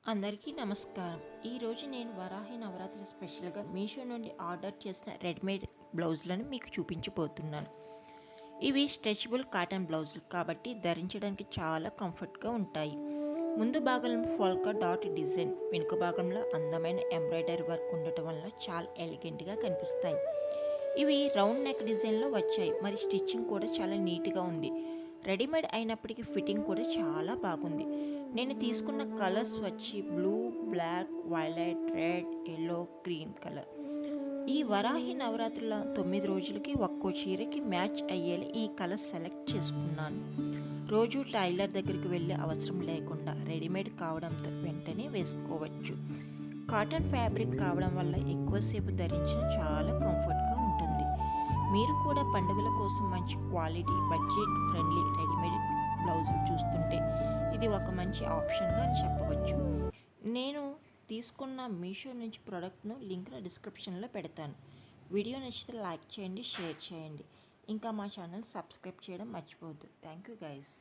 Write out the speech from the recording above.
అందరికీ నమస్కారం. ఈరోజు నేను వరాహి నవరాత్రి స్పెషల్గా మీషో నుండి ఆర్డర్ చేసిన రెడీమేడ్ బ్లౌజులను మీకు చూపించబోతున్నాను. ఇవి స్ట్రెచబుల్ కాటన్ బ్లౌజులు కాబట్టి ధరించడానికి చాలా కంఫర్ట్గా ఉంటాయి. ముందు భాగంలో ఫోల్కా డాట్ డిజైన్, వెనుక భాగంలో అందమైన ఎంబ్రాయిడరీ వర్క్ ఉండటం వల్ల చాలా ఎలిగెంట్గా కనిపిస్తాయి. ఇవి రౌండ్ నెక్ డిజైన్లో వచ్చాయి. మరి స్టిచ్చింగ్ కూడా చాలా నీట్గా ఉంది. రెడీమేడ్ అయినప్పటికీ ఫిట్టింగ్ కూడా చాలా బాగుంది. నేను తీసుకున్న కలర్స్ వచ్చి blue, black, violet, red, yellow, cream colour. ఈ వరాహి నవరాత్రుల 9 రోజులకి ఒక్కో చీరకి మ్యాచ్ అయ్యేలా ఈ కలర్ సెలెక్ట్ చేసుకున్నాను. రోజు టైలర్ దగ్గరికి వెళ్ళే అవసరం లేకుండా రెడీమేడ్ కావడంతో వెంటనే వేసుకోవచ్చు. కాటన్ ఫ్యాబ్రిక్ కావడం వల్ల ఎక్కువసేపు ధరించిన చాలా కంఫర్ట్గా ఉంటుంది. మీరు కూడా పండుగల కోసం మంచి క్వాలిటీ, బడ్జెట్ ఫ్రెండ్లీ రెడీమేడ్ బ్లౌజులు చూస్తుంటే ఇది ఒక మంచి ఆప్షన్గా అని చెప్పవచ్చు. నేను తీసుకున్న మీషో నుంచి ప్రోడక్ట్ను లింక్ను డిస్క్రిప్షన్లో పెడతాను. వీడియో నచ్చితే లైక్ చేయండి, షేర్ చేయండి. ఇంకా మా ఛానల్ సబ్స్క్రైబ్ చేయడం మర్చిపోవద్దు. Thank you guys.